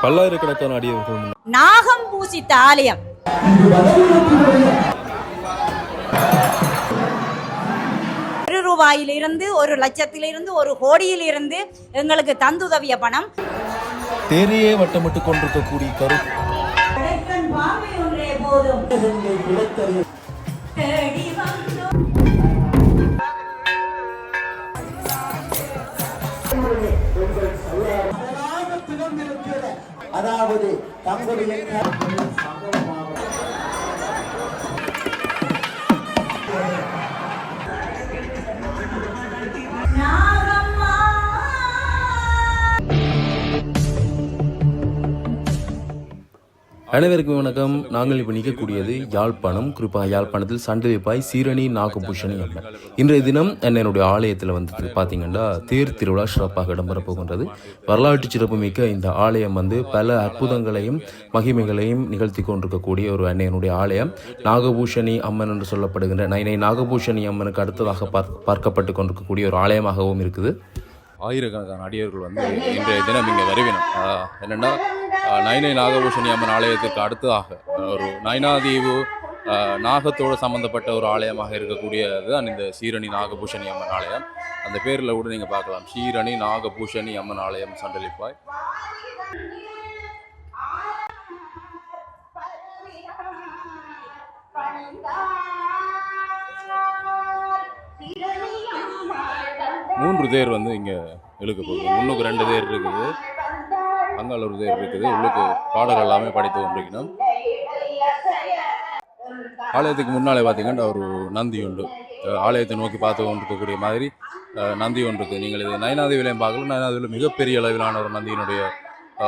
பல்லாயிரக்கணக்கான அடியவர்கள் நாகம் பூசித்த ஆலயம். ரூபாயிலிருந்து 1,00,000 1 கோடியிலிருந்து எங்களுக்கு தந்துதவிய பணம். தேரையே வட்டமிட்டு கொண்டிருக்கக்கூடிய கருத்து அதாவது தங்களுடைய அனைவருக்கும் வணக்கம். நாங்கள் இப்போ நிற்கக்கூடியது யாழ்ப்பாணம், குறிப்பாக யாழ்ப்பாணத்தில் சண்டலிப்பாய் சீரணி நாகபூஷணி அம்மன். இன்றைய தினம் என்னுடைய ஆலயத்தில் வந்து பார்த்தீங்கன்னா தேர் திருவிழா சிறப்பாக இடம்பெறப் போகின்றது. வரலாற்று சிறப்புமிக்க இந்த ஆலயம் வந்து பல அற்புதங்களையும் மகிமைகளையும் நிகழ்த்தி கொண்டிருக்கக்கூடிய ஒரு அன்னையனுடைய ஆலயம். நாகபூஷணி அம்மன் என்று சொல்லப்படுகின்ற நைனை நாகபூஷணி அம்மனுக்கு அடுத்ததாக பார்க்கப்பட்டு கொண்டிருக்கக்கூடிய ஒரு ஆலயமாகவும் இருக்குது. ஆயிரக்கணக்கான அடியர்கள் வந்து இன்றைய தினம் இங்கே வருவினம். என்னென்னா நைனை நாகபூஷணி அம்மன் ஆலயத்திற்கு அடுத்ததாக ஒரு நைனாதீவு நாகத்தோடு சம்பந்தப்பட்ட ஒரு ஆலயமாக இருக்கக்கூடியது தான் இந்த சீரணி நாகபூஷணி அம்மன் ஆலயம். அந்த பேரில் கூட நீங்கள் பார்க்கலாம், சீரணி நாகபூஷணி அம்மன் ஆலயம் சண்டலிப்பாய். மூன்று தேர் வந்து இங்கே இழுக்க போகுது. முன்னுக்கு 2 தேர் இருக்குது, அங்கால ஒரு தேர் இருக்குது. உள்ளுக்கு பாடல் எல்லாமே படித்து கொண்டிருக்கணும். ஆலயத்துக்கு முன்னாலே பார்த்தீங்கன்னா ஒரு நந்தி உண்டு. ஆலயத்தை நோக்கி பார்த்து கொண்டிருக்கக்கூடிய மாதிரி நந்தி ஒன்று இருக்குது. நீங்கள் இது நயனாதேவிலையும் பார்க்கலாம். நயனாதேவியில் மிகப்பெரிய அளவிலான ஒரு நந்தியினுடைய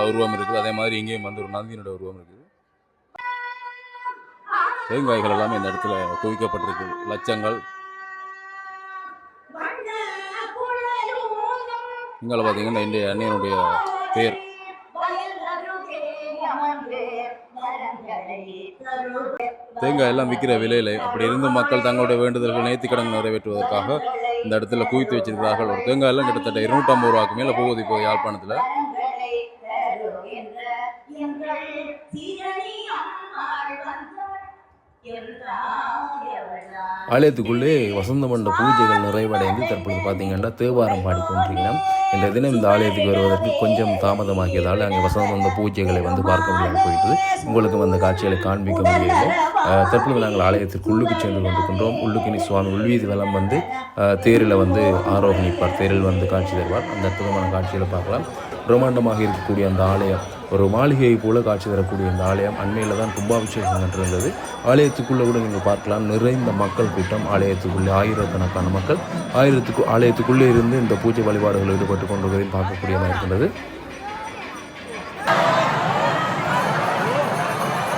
உருவம் இருக்குது. அதே மாதிரி இங்கேயும் வந்து ஒரு நந்தியினுடைய உருவம் இருக்குது. தேங்காய்கள் எல்லாமே இந்த இடத்துல குவிக்கப்பட்டிருக்கு. லட்சங்கள். இங்கே பார்த்தீங்கன்னா இந்த அன்னையனுடைய தேர். தேங்காய் எல்லாம் விற்கிற விலையில அப்படி இருந்து மக்கள் தங்களுடைய வேண்டுதல்கள் நேர்த்தி கடன் நிறைவேற்றுவதற்காக இந்த இடத்துல குவித்து வச்சிருக்கிறார்கள். ஒரு தேங்காய் எல்லாம் கிட்டத்தட்ட 250 ரூபாய்க்கு மேலே போகுது இப்போ யாழ்ப்பாணத்தில். ஆலயத்துக்குள்ளே வசந்த மண்ட பூஜைகள் நிறைவடைந்து தற்பொழுது பார்த்தீங்கன்னா தேவாரம் பாடிக்கொண்டிருக்கிறோம். இன்றைய தினம் இந்த ஆலயத்துக்கு வருவதற்கு கொஞ்சம் தாமதமாகியதால் அங்கே வசந்த மண்ட பூஜைகளை வந்து பார்க்க முடியாமல் போயிட்டு உங்களுக்கு அந்த காட்சிகளை காண்பிக்க முடியவில்லை. தற்பொழுது நாங்கள் ஆலயத்திற்கு உள்ளுக்கு சென்று கொண்டிருக்கின்றோம். உள்ளுக்கினி சுவாமி உள்வீதி வலம் வந்து தேரில் வந்து ஆரோகணிப்பார், தேரில் வந்து காட்சி தருவார். அந்த அற்புதமான காட்சிகளை பார்க்கலாம். பிரம்மாண்டமாக இருக்கக்கூடிய அந்த ஆலயம் ஒரு மாளிகையை போல காட்சி தரக்கூடிய இந்த ஆலயம் அண்மையில் தான் கும்பாபிஷேகம் நன்றிருந்தது. ஆலயத்துக்குள்ளே கூட நீங்கள் பார்க்கலாம், நிறைந்த மக்கள் கூட்டம். ஆலயத்துக்குள்ளே ஆயிரக்கணக்கான மக்கள் ஆலயத்துக்குள்ளே இருந்து இந்த பூஜை வழிபாடுகளில் ஈடுபட்டு கொண்டிருப்பதையும் பார்க்கக்கூடியதாக இருக்கின்றது.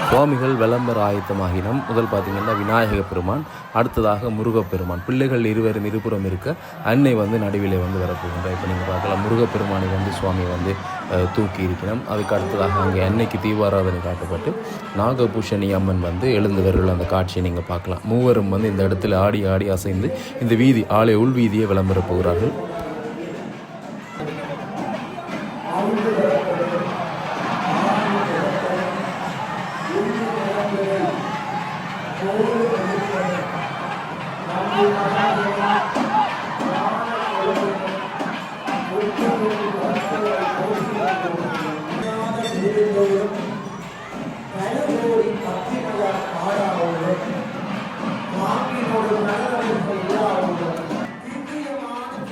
சுவாமிகள் விளம்பர ஆயத்தமாகினம். முதல் பார்த்தீங்கன்னா விநாயக பெருமான், அடுத்ததாக முருகப்பெருமான். பிள்ளைகள் இருவரும் இருபுறம் இருக்க அன்னை வந்து நடுவிலே வந்து வரப்போகின்றார். இப்போ நீங்கள் பார்க்கலாம், முருகப்பெருமானை வந்து சுவாமி வந்து தூக்கி இருக்கணும். அதுக்கு அடுத்ததாக அங்கே அன்னைக்கு தீபாராதனை காட்டப்பட்டு நாகபூஷணி அம்மன் வந்து எழுந்து வருகிற அந்த காட்சியை நீங்கள் பார்க்கலாம். மூவரும் வந்து இந்த இடத்துல ஆடி ஆடி அசைந்து இந்த வீதி ஆலய உள் வீதியை விளம்பர போகிறார்கள்.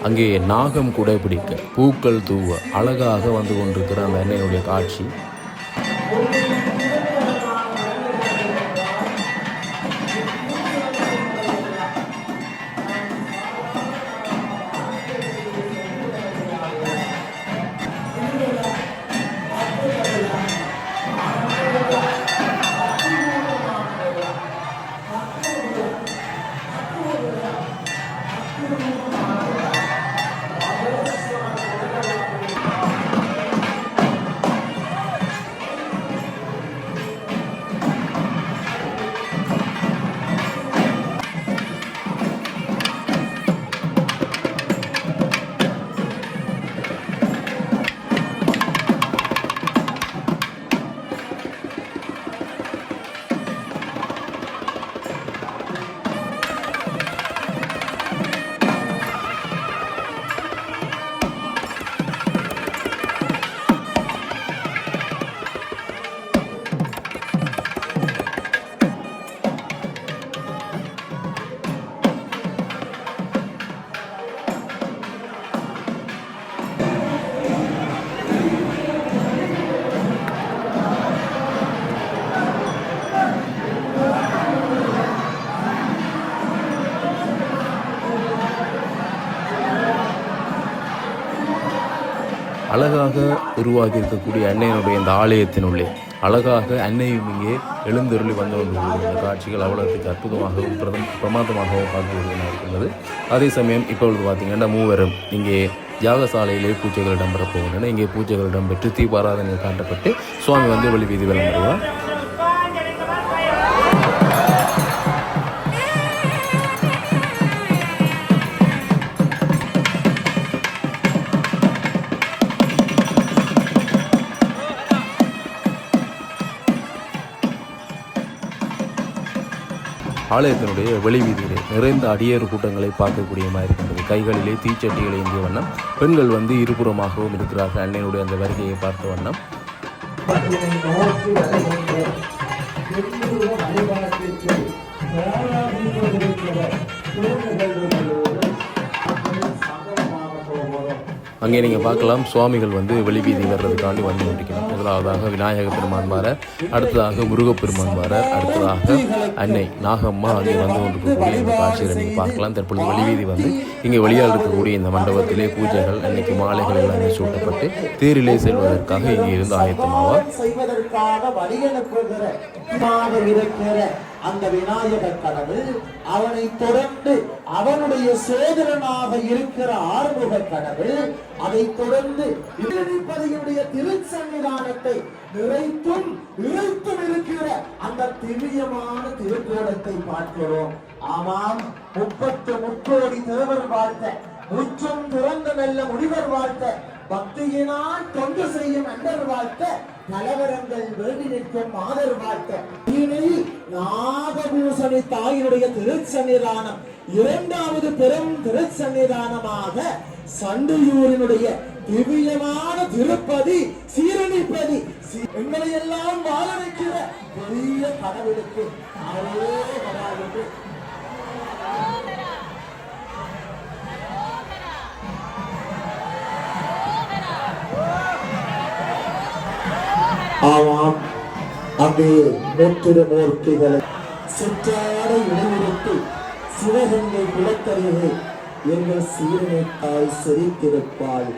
அங்கே நாகம் குடைபிடிக்க பூக்கள் தூவ அழகாக வந்து கொண்டிருக்கிற அந்த அன்னையினுடைய காட்சி. உருவாகி இருக்கக்கூடிய அன்னையினுடைய இந்த ஆலயத்தினுள்ளே அழகாக அன்னையும் இங்கே எழுந்தருளி வந்து கொண்டிருக்கிற இந்த காட்சிகள் அவ்வளோத்துக்கு அற்புதமாகவும் பிரமாதமாகவும் பார்க்கக்கூடியதாக இருக்கின்றது. அதே சமயம் இப்பொழுது பார்த்திங்கன்னா மூவரும் இங்கே யாகசாலையிலே பூஜைகள் இடம்பெற போகின்றன. இங்கே பூஜைகள் இடம்பெற்று தீபாராதனை காட்டப்பட்டு சுவாமி வந்து வெளி வீதி வலம் வருவார். ஆலயத்தினுடைய வெளி வீதியிலே நிறைந்த அடியேறு கூட்டங்களை பார்க்கக்கூடிய மாதிரி இருக்கின்றது. கைகளிலே தீச்சட்டிகளை ஏந்திய வண்ணம் பெண்கள் வந்து இருபுறமாகவும் இருக்கிறார்கள். அன்னையினுடைய அந்த வருகையை பார்த்த வண்ணம் அங்கே நீங்கள் பார்க்கலாம் சுவாமிகள் வந்து வெளிவீதி வர்றதுக்காண்டி வந்து கொண்டிருக்கணும். முதலாவதாக விநாயக பெருமான் வார, அடுத்ததாக முருகப்பெருமான் வார, அடுத்ததாக அன்னை நாகம்மா அங்கே வந்து கொண்டிருக்கக்கூடிய இந்த காட்சியை நீங்கள் பார்க்கலாம். தற்பொழுது வெளிவீதி வந்து இங்கே வெளியால் இருக்கக்கூடிய இந்த மண்டபத்திலே பூஜைகள் அன்னைக்கு மாலைகள் எல்லாமே சூட்டப்பட்டு தேரிலே செல்வதற்காக இங்கே இருந்து ஆயத்தமாவார். அந்த விநாயக கடவுள் அவனை தொடர்ந்து அவனுடைய சோதரனாக இருக்கிற ஆறுமுக கடவுள் அதை தொடர்ந்து பதியுடைய திருச்சன்னிதானத்தை நிறைத்தும் இருக்கிற அந்த திவ்யமான திருக்கோலத்தை பார்க்கிறோம். ஆமாம், 30 முக்கோடி தேவர் வாழ்த்த, முற்றும் துறந்த நல்ல முனிவர் வாழ்த்த, பக்தியினால் தொண்டு செய்யும் அண்டர் வாழ்த்த, கலவரங்கள் வேண்டி நிற்கும் மாதர் வாழ்த்த, நாகபூசணி தாயினுடைய திருச்சன்னிதானம் 2வது பெரும் திருச்சன்னிதானமாக சண்டியூரினுடைய திவ்யமான திருப்பதி சீரணிப்பதி எங்களை எல்லாம் வாழ வைக்கிற பெரிய கடவுளுக்கு ஆமாம், அங்கே நெற்றிருமூர்த்திகளை சுற்றாட இடைநிறுத்தி சிவகங்கை குளத்தருகே எங்கள் சீரனை தாய் சிரித்திருப்பாள்.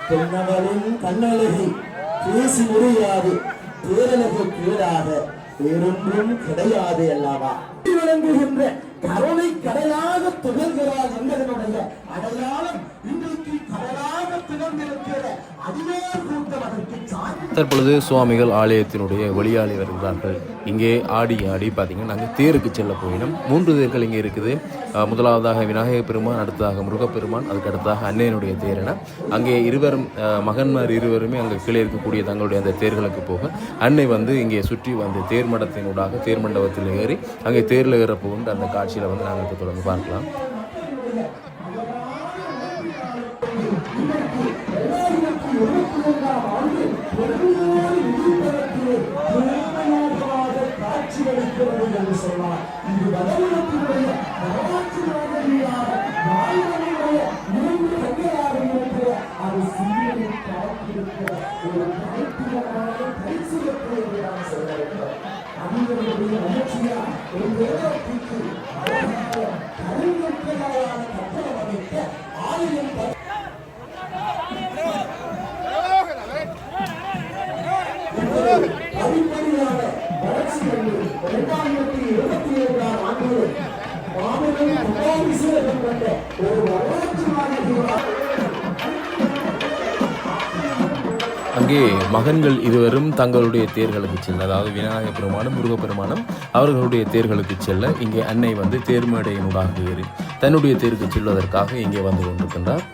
பெண்ணவளின் கண்ணழகை பேசி முடியாது, பேரழகு கீழாக வேறொன்றும் கிடையாது அல்லவா. விளங்குகின்ற கருணை கடலாக திகழ்கிறார் என்பதனுடைய அடையாளம் இன்றைக்கு கடலாக திகழ்ந்திருக்கிற அடியார் கூட்டம் அதற்கு சான்று. தற்பொழுது சுவாமிகள் ஆலயத்தினுடைய வெளியாளி வருகிறார்கள். இங்கே ஆடி பார்த்தீங்கன்னா நாங்கள் தேருக்கு செல்ல போயினோம். 3 தேர்கள் இங்கே இருக்குது. முதலாவதாக விநாயக பெருமான், அடுத்ததாக முருகப்பெருமான், அதுக்கு அடுத்ததாக அன்னையனுடைய தேரென அங்கே மகன்மார் இருவருமே அங்கே கீழே இருக்கக்கூடிய தங்களுடைய அந்த தேர்களுக்கு போக அன்னை வந்து இங்கே சுற்றி வந்து தேர் மண்டபத்தினூடாக தேர் மண்டபத்தில் ஏறி அங்கே தேரில் ஏற போகின்ற அந்த காட்சியில் வந்து நாங்கள் இப்போ தொடர்ந்து பார்க்கலாம். அங்கே மகன்கள் இருவரும் தங்களுடைய தேர்களுக்கு செல்ல, அதாவது விநாயக பெருமானும் முருகப்பெருமானும் அவர்களுடைய தேர்களுக்கு செல்ல இங்கே அன்னை வந்து தேர்மேடையினூடாக ஏறி தன்னுடைய தேருக்கு செல்வதற்காக இங்கே வந்து கொண்டிருக்கின்றார்.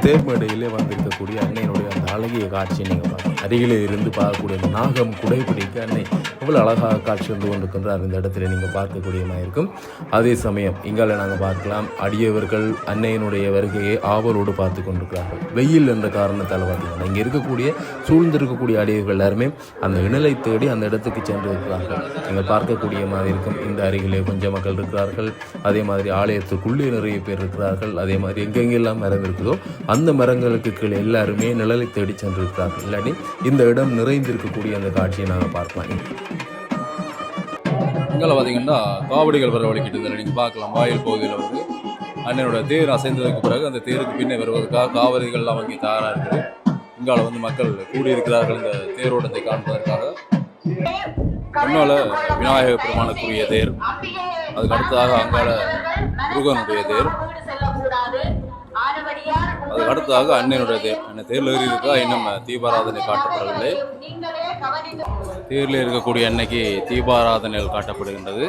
தேர்மேடையிலே வந்திருக்கக்கூடிய அன்னையினுடைய அந்த அழகிய காட்சியை நீங்கள் பார்க்கலாம். அருகிலே இருந்து பார்க்கக்கூடிய நாகம் குடைபிடிக்க அன்னை இவ்வளோ அழகாக காட்சி வந்து கொண்டிருக்கின்றார் இந்த இடத்துல நீங்கள் பார்க்கக்கூடியமாக இருக்கும். அதே சமயம் இங்கால நாங்கள் பார்க்கலாம் அடியவர்கள் அன்னையினுடைய வருகையை ஆவலோடு பார்த்து கொண்டிருக்கிறார்கள். வெயில் என்ற காரணத்தால் பார்த்தீங்கன்னா இங்கே இருக்கக்கூடிய சூழ்ந்திருக்கக்கூடிய அடியவர்கள் எல்லாருமே அந்த இணலை தேடி அந்த இடத்துக்கு சென்று இருக்கிறார்கள். நீங்கள் பார்க்கக்கூடிய மாதிரி இருக்கும். இந்த அருகிலே கொஞ்சம் மக்கள் இருக்கிறார்கள். அதே மாதிரி ஆலயத்துக்குள்ளே நிறைய பேர் இருக்கிறார்கள். அதே மாதிரி எங்கெங்கெல்லாம் மரம் இருக்குதோ அந்த மரங்களுக்கு கீழே எல்லாருமே நிழலை தேடி சென்றிருக்கிறார்கள். இல்லாட்டி இந்த இடம் நிறைந்திருக்கக்கூடிய அந்த காட்சியை நாங்கள் பார்க்கலாம். இங்கே பார்த்தீங்கன்னா காவடிகள் வரவழைக்கிட்டு நீங்கள் பார்க்கலாம். வாயில் பகுதியில் வந்து அண்ணனோட தேர் அசைந்ததுக்கு பிறகு அந்த தேருக்கு பின்னே வருவதற்காக காவடிகள்லாம் வாங்கி தயாராக இருக்குது. இங்கால வந்து மக்கள் கூடியிருக்கிறார்கள் இந்த தேரோட்டத்தை காண்பதற்காக. முன்னால விநாயகர் பெருமானுக்குரிய தேர், அதுக்கு அடுத்ததாக அங்கால முருகனுடைய தேர், அதுக்கு அடுத்ததாக அண்ணனுடைய தேர். அண்ணன் தேரில் ஏறியிருக்கா இன்னும் தீபாராதனை காட்டப்படவில்லை. தேரில் இருக்கக்கூடிய அன்னைக்கு தீபாராதனைகள் காட்டப்படுகின்றது.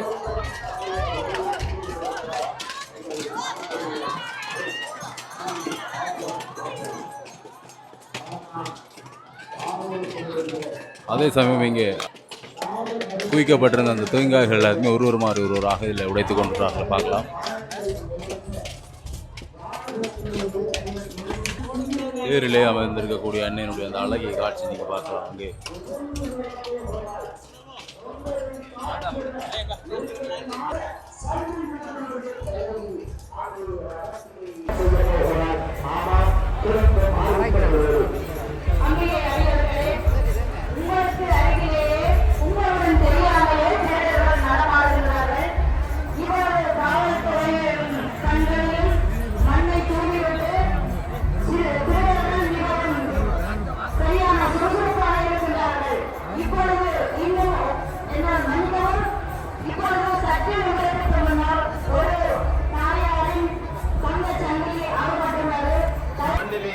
அதே சமயம் இங்கே குவிக்கப்பட்டிருந்த அந்த தேங்காய்கள் எல்லாருமே ஒருவராக இதில் உடைத்து கொண்டிருக்கிறார்கள். பார்க்கலாம். தேரிலே அமர்ந்திருக்கக்கூடிய அண்ணனுடைய அந்த அழகிய காட்சி நீங்கள் பார்க்கலாம். அங்கே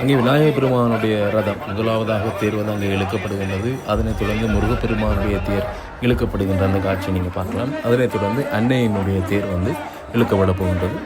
அங்கே விநாயகர் பெருமானுடைய ரதம் முதலாவதாக தேர் வந்து அங்கே இழுக்கப்படுகின்றது. அதனைத் தொடர்ந்து முருகப்பெருமானுடைய தேர் இழுக்கப்படுகின்ற அந்த காட்சியை நீங்கள் பார்க்கலாம். அதனைத் தொடர்ந்து அன்னையினுடைய தேர் வந்து இழுக்கப்பட போகின்றது.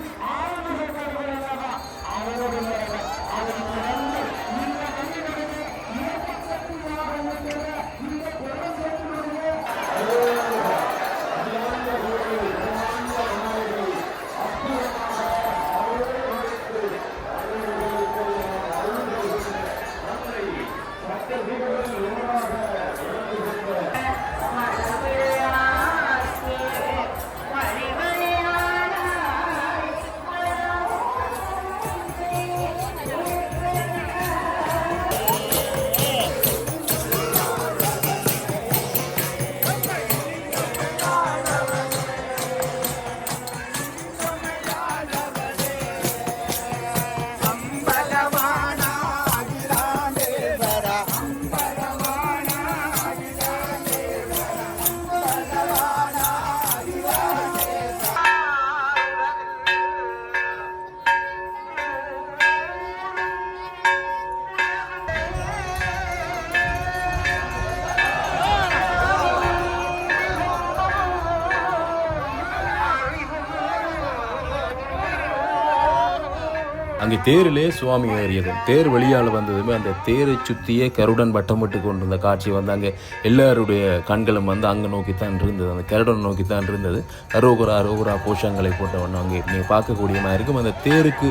அங்கே தேரிலே சுவாமி ஏறியது. தேர் வெளியால் வந்ததுமே அந்த தேரை சுற்றியே கருடன் வட்டமிட்டு கொண்டிருந்த காட்சி வந்து அங்கே எல்லாருடைய கண்களும் வந்து அங்கே நோக்கித்தான் இருந்தது. அந்த கருடன் நோக்கித்தான் இருந்தது. அரோகரா கோஷங்களை போட்டவண்ணம் அங்கே நீங்கள் பார்க்கக்கூடிய மாதிரி இருக்கும். அந்த தேருக்கு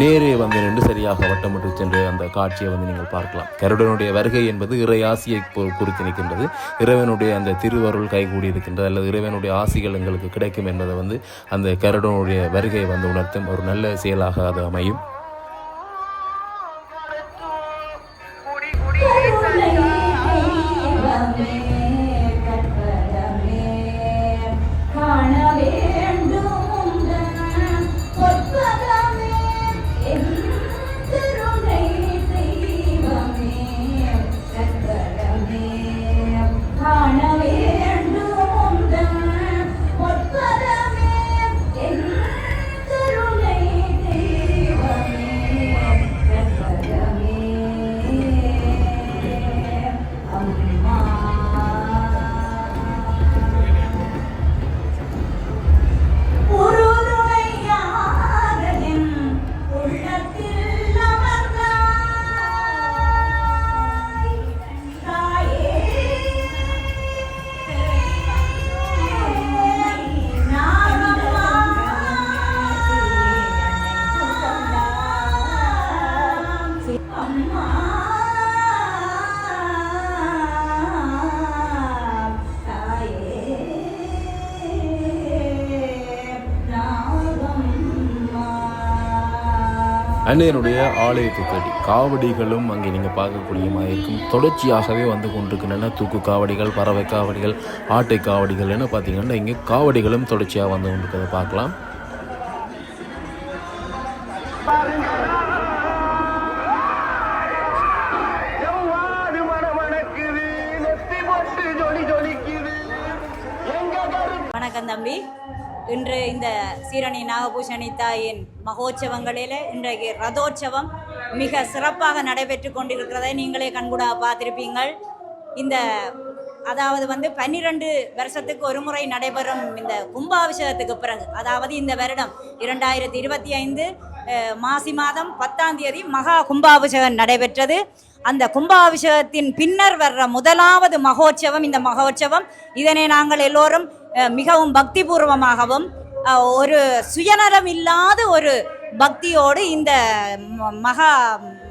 நேரே வந்து நின்று சரியாக வட்டமிட்டு சென்று அந்த காட்சியை வந்து நீங்கள் பார்க்கலாம். கருடனுடைய வருகை என்பது இறை ஆசியை குறித்து நிற்கின்றது. இறைவனுடைய அந்த திருவருள் கைகூடி இருக்கின்றது, அல்லது இறைவனுடைய ஆசிகள் எங்களுக்கு கிடைக்கும் என்பதை வந்து அந்த கருடனுடைய வருகை வந்து உணர்த்தும் ஒரு நல்ல செயலாக அது அமையும். அன்னையனுடைய ஆலயத்தை தேடி காவடிகளும் அங்கே நீங்கள் பார்க்கக்கூடிய மாதிரி இருக்கும். தொடர்ச்சியாகவே வந்து கொண்டிருக்கின்றன. தூக்கு காவடிகள், பறவை காவடிகள், ஆட்டை காவடிகள் என பார்த்தீங்கன்னா இங்கே காவடிகளும் தொடர்ச்சியாக வந்து கொண்டிருக்கிறத பார்க்கலாம். வணக்கம் தம்பி. இன்று இந்த சீரணி நாகபூஷணி தாயின் மகோற்சவங்களில் இன்றைக்கு ரதோற்சவம் மிக சிறப்பாக நடைபெற்று கொண்டிருக்கிறதை நீங்களே கண்கூடாக பார்த்திருப்பீங்கள். இந்த அதாவது 12 வருஷத்துக்கு ஒரு முறை நடைபெறும் இந்த கும்பாபிஷேகத்துக்கு பிறகு, அதாவது இந்த வருடம் 2025 மாசி மாதம் 10ஆம் தேதி மகா கும்பாபிஷேகம் நடைபெற்றது. அந்த கும்பாபிஷேகத்தின் பின்னர் வர்ற முதலாவது மகோற்சவம் இந்த மகோற்சவம். இதனை நாங்கள் எல்லோரும் மிகவும் பக்திபூர்வமாகவும் ஒரு சுயநலம் இல்லாத ஒரு பக்தியோடு இந்த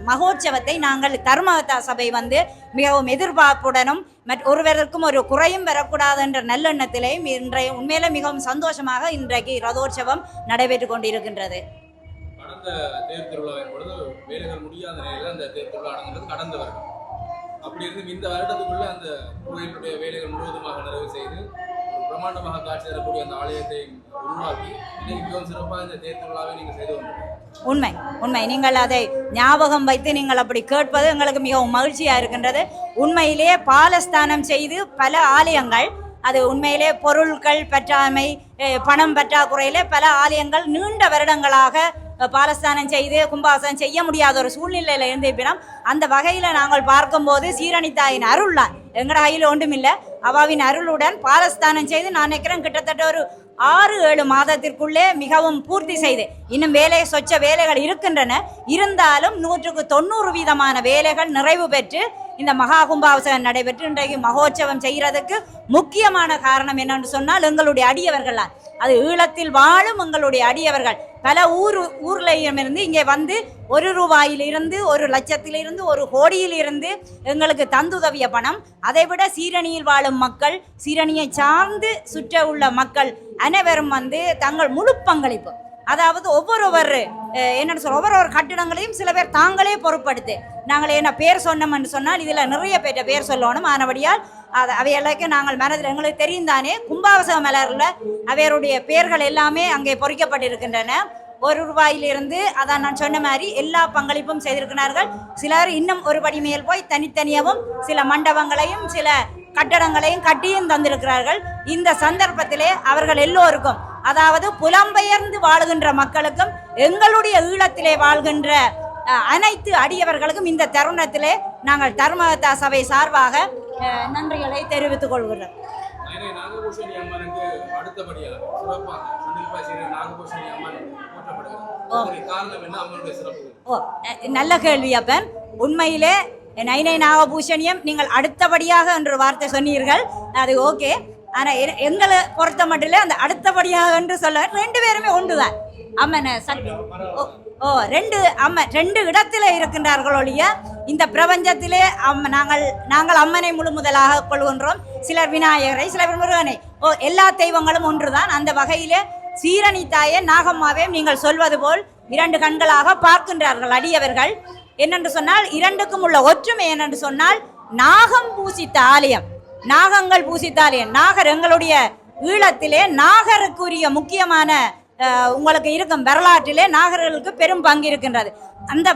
மகோற்சவத்தை நாங்கள் தர்மகர்த்தா சபை மிகவும் எதிர்பார்ப்புடனும் ஒருவருக்கும் ஒரு குறையும் வரக்கூடாது என்ற நல்லெண்ணத்திலேயும் இன்றைய உண்மையிலே மிகவும் சந்தோஷமாக இன்றைக்கு ரதோற்சவம் நடைபெற்று கொண்டிருக்கின்றது. கடந்த தேர் திருவிழாவின் பொழுது வேலைகள் முடியாத நிலையில் அந்த தேர் திருவிழா நடந்தது கடந்த வருடம். அப்படி இருந்து இந்த வருடத்துக்குள்ள அந்த கோயிலுடைய வேலைகள் முழுவதுமாக நிறைவு செய்து பிரமாண்டமாக காட்சி தரக்கூடிய அந்த ஆலயத்தை உருவாக்கி இன்னைக்கு மிகவும் சிறப்பாக இந்த தேர் திருவிழாவை நீங்கள் செய்து வந்தீங்க. உண்மை நீங்கள் அதை ஞாபகம் வைத்து நீங்கள் அப்படி கேட்பது எங்களுக்கு மிகவும் மகிழ்ச்சியாக இருக்கின்றது. உண்மையிலேயே பாலஸ்தானம் செய்து பல ஆலயங்கள், அது உண்மையிலே பொருட்கள் பற்றாமை, பணம் பற்றாக்குறையிலே பல ஆலயங்கள் நீண்ட வருடங்களாக பாலஸ்தானம் செய்து கும்பாசனம் செய்ய முடியாத ஒரு சூழ்நிலையில் இருந்திருப்பினோம். அந்த வகையில் நாங்கள் பார்க்கும்போது சீரணித்தாயின் அருள்லாம் எங்கட கையில் ஒன்றுமில்லை, அவாவின் அருளுடன் பாலஸ்தானம் செய்து நான் நினைக்கிறேன் கிட்டத்தட்ட ஒரு 6-7 மாதத்திற்குள்ளே மிகவும் பூர்த்தி செய்து, இன்னும் சொச்ச வேலைகள் இருக்கின்றன. இருந்தாலும் 190% வேலைகள் நிறைவு பெற்று இந்த மகா கும்பாபிஷேகம் நடைபெற்று இன்றைக்கு மகோற்சவம் செய்கிறதுக்கு முக்கியமான காரணம் என்னென்று சொன்னால் எங்களுடைய அடியவர்கள். அது ஈழத்தில் வாழும் எங்களுடைய அடியவர்கள் பல ஊர்லையிலிருந்து இங்கே ₹1 ரூபாயிலிருந்து ₹1,00,000 ₹1 கோடியிலிருந்து எங்களுக்கு தந்துதவிய பணம். அதைவிட சீரணியில் வாழும் மக்கள், சீரணியை சார்ந்து சுற்ற உள்ள மக்கள் அனைவரும் தங்கள் முழு பங்களிப்பு, அதாவது ஒவ்வொரு கட்டிடங்களையும் சில பேர் தாங்களே பொறுப்படுத்து. நாங்கள் என்ன பேர் சொன்னோம் என்று சொன்னால் இதில் நிறைய பேர் சொல்லணும். ஆனபடியால் அவைகளுக்கு நாங்கள் மனதில் எங்களுக்கு தெரியும் தானே, கும்பாபிஷேக மலரில் அவையருடைய பெயர்கள் எல்லாமே அங்கே பொறிக்கப்பட்டிருக்கின்றன. ₹1 ரூபாயிலிருந்து அதான் நான் சொன்ன மாதிரி எல்லா பங்களிப்பும் செய்திருக்கிறார்கள். சிலர் இன்னும் ஒரு படி மேல் போய் தனித்தனியாகவும் சில மண்டபங்களையும் சில கட்டடங்களையும் கட்டியும் தந்திருக்கிறார்கள். இந்த சந்தர்ப்பத்திலே அவர்கள் எல்லோருக்கும், அதாவது புலம்பெயர்ந்து வாழ்கின்ற மக்களுக்கும் எங்களுடைய ஈழத்திலே வாழ்கின்ற அனைத்து அடியவர்களுக்கும் இந்த தருணத்திலே நாங்கள் தர்மகர்த்தா சபை சார்பாக நன்றிகளை தெரிவித்துக் கொள்கிறோம். நாகபூஷணி அம்மனுக்கு அடுத்தபடியாக சிறப்பாக நாகபூஷணி அம்மன் நல்ல கேள்வி அப்பன். உண்மையிலே நைனை நாகபூஷணியம் நீங்கள் அடுத்தபடியாக என்ற வார்த்தை சொன்னீர்கள், அது ஓகே. ஆனால் எங்களை பொறுத்த மட்டும் அந்த அடுத்தபடியாக என்று சொல்ல 2 பேருமே ஒன்றுதான். அம்மன் ரெண்டு இடத்துல இருக்கின்றார்கள் ஒழிய இந்த பிரபஞ்சத்திலே நாங்கள் அம்மனை முழு முதலாக கொள்கின்றோம். சிலர் விநாயகரை, சிலர் முருகனை, எல்லா தெய்வங்களும் ஒன்றுதான். அந்த வகையிலே சீரணி தாயே நாகம்மாவே நீங்கள் சொல்வது போல் 2 கண்களாக பார்க்கின்றார்கள் அடியவர்கள். என்னென்று சொன்னால் 2க்கும் உள்ள ஒற்றுமை என்னென்று சொன்னால் நாகம் பூசித்த ஆலயம், நாகங்கள் பூசித்த ஆலயம். நாகர் எங்களுடைய ஈழத்திலே நாகருக்குரிய முக்கியமான உங்களுக்கு இருக்கும் வரலாற்றிலே நாகர்களுக்கு பெரும் பங்கு இருக்கின்றது. அந்த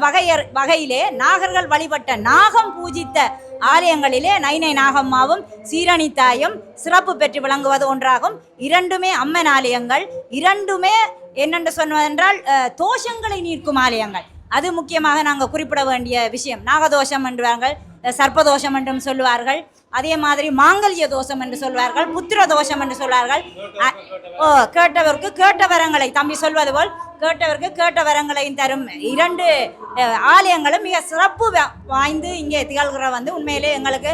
வகையிலே நாகர்கள் வழிபட்ட நாகம் பூஜித்த ஆலயங்களிலே நைனை நாகம்மாவும் சீரணி தாயும் சிறப்பு பெற்று விளங்குவது ஒன்றாகும். 2மே அம்மன் ஆலயங்கள். 2மே என்னென்று சொன்னதென்றால் தோஷங்களை நீக்கும் ஆலயங்கள். அது முக்கியமாக நாங்கள் குறிப்பிட வேண்டிய விஷயம். நாகதோஷம் என்றார்கள், சர்ப்பதோஷம் என்றும் சொல்லுவார்கள். அதே மாதிரி மாங்கல்ய தோஷம் என்று சொல்வார்கள், புத்திர தோஷம் என்று சொல்வார்கள். கேட்டவருக்கு கேட்ட வரங்களை, தம்பி சொல்வது போல் கேட்டவருக்கு கேட்ட வரங்களையும் தரும் 2 ஆலயங்களும் மிக சிறப்பு வாய்ந்து இங்கே திகழ்கிற உண்மையிலே எங்களுக்கு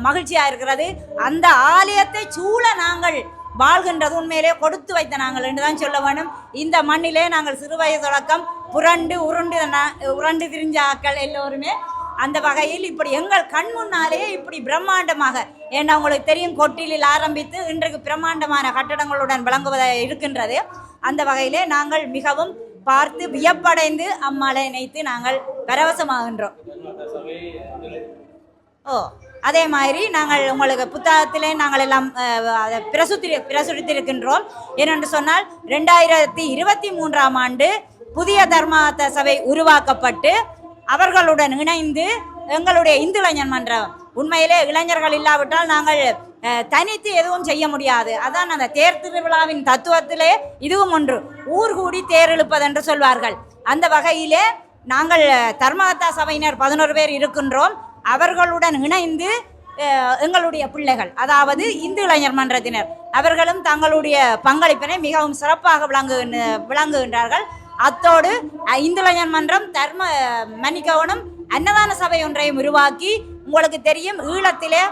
மகிழ்ச்சியாக இருக்கிறது. அந்த ஆலயத்தை சூழ நாங்கள் வாழ்கின்றது உண்மையிலே கொடுத்து வைத்த நாங்கள் என்று தான் சொல்ல வேண்டும். இந்த மண்ணிலே நாங்கள் சிறுவயது தொடக்கம் உருண்டு திரிஞ்ச ஆக்கள் எல்லோருமே. அந்த வகையில் இப்படி எங்கள் கண் முன்னாலே இப்படி பிரம்மாண்டமாக, ஏன்னா உங்களுக்கு தெரியும் கொட்டிலில் ஆரம்பித்து இன்றைக்கு பிரம்மாண்டமான கட்டடங்களுடன் விளங்குவதாக இருக்கின்றது. அந்த வகையிலே நாங்கள் மிகவும் பார்த்து வியப்படைந்து அம்மாளை நினைத்து நாங்கள் பரவசமாகின்றோம். ஓ, அதே மாதிரி நாங்கள் உங்களுக்கு புத்தகத்திலே நாங்கள் எல்லாம் அதை பிரசுரித்திருக்கின்றோம். ஏனென்று சொன்னால் 2023ஆம் ஆண்டு புதிய தர்மார்த்த சபை உருவாக்கப்பட்டு அவர்களுடன் இணைந்து எங்களுடைய இந்து இளைஞர் மன்றம், உண்மையிலே இளைஞர்கள் இல்லாவிட்டால் நாங்கள் தனித்து எதுவும் செய்ய முடியாது. அதான் அந்த தேர் திருவிழாவின் தத்துவத்திலே இதுவும் ஒன்று, ஊர் கூடி தேர் இழுப்பது என்று சொல்வார்கள். அந்த வகையிலே நாங்கள் தர்மகர்த்தா சபையினர் 11 பேர் இருக்கின்றோம். அவர்களுடன் இணைந்து எங்களுடைய பிள்ளைகள், அதாவது இந்து இளைஞர் மன்றத்தினர், அவர்களும் தங்களுடைய பங்களிப்பினை மிகவும் சிறப்பாக விளங்குகின்றார்கள். அத்தோடு இந்து இளைஞர் மன்றம் மன்னிக்கவனும் அன்னதான சபை ஒன்றையும் உருவாக்கி, உங்களுக்கு தெரியும் ஈழத்திலே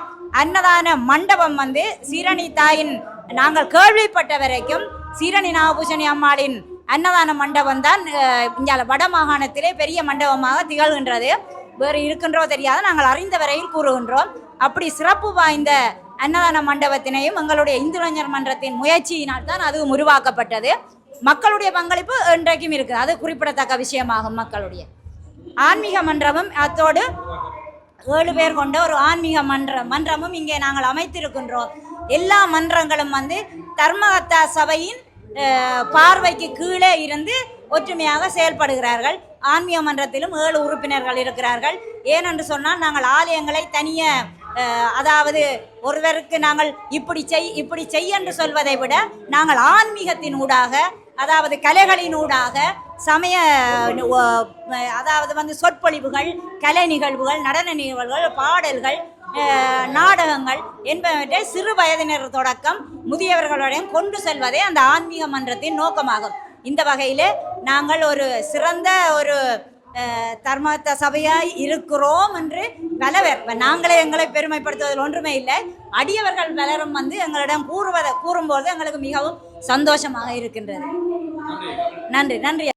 அன்னதான மண்டபம் சீரணி தாயின், நாங்கள் கேள்விப்பட்ட வரைக்கும் சீரணி நாகபூஷணி அம்மாளின் அன்னதான மண்டபம் தான் இங்கே வட மாகாணத்திலே பெரிய மண்டபமாக திகழ்கின்றது. வேறு இருக்கின்றோ தெரியாது, நாங்கள் அறிந்த வரையில் கூறுகின்றோம். அப்படி சிறப்பு வாய்ந்த அன்னதான மண்டபத்தினையும் எங்களுடைய இந்து இளைஞர் மன்றத்தின் முயற்சியினால் தான் அதுவும் உருவாக்கப்பட்டது. மக்களுடைய பங்களிப்பு இன்றைக்கும் இருக்குது, அது குறிப்பிடத்தக்க விஷயமாகும். மக்களுடைய ஆன்மீக மன்றமும் அத்தோடு 7 பேர் கொண்ட ஒரு ஆன்மீக மன்றமும் இங்கே நாங்கள் அமைத்திருக்கின்றோம். எல்லா மன்றங்களும் தர்மகர்த்தா சபையின் பார்வைக்கு கீழே இருந்து ஒற்றுமையாக செயல்படுகிறார்கள். ஆன்மீக மன்றத்திலும் 7 உறுப்பினர்கள் இருக்கிறார்கள். ஏனென்று சொன்னால் நாங்கள் ஆலயங்களை தனிய, அதாவது ஒருவருக்கு நாங்கள் இப்படி செய் என்று சொல்வதை விட நாங்கள் ஆன்மீகத்தின் ஊடாக, அதாவது கலைகளின் ஊடாக, சமய, அதாவது சொற்பொழிவுகள், கலை நிகழ்வுகள், நடன நிகழ்வுகள், பாடல்கள், நாடகங்கள் என்பவற்றை சிறு வயதினர் தொடக்கம் முதியவர்களுடன் கொண்டு செல்வதே அந்த ஆன்மீக மன்றத்தின் நோக்கமாகும். இந்த வகையிலே நாங்கள் ஒரு சிறந்த ஒரு தர்மகர்த்தா சபையாய் இருக்கிறோம் என்று பலவர், நாங்களே எங்களை பெருமைப்படுத்துவதில் ஒன்றுமே இல்லை, அடியவர்கள் பலரும் எங்களிடம் கூறும்போது எங்களுக்கு மிகவும் சந்தோஷமாக இருக்கின்றது. நன்றி.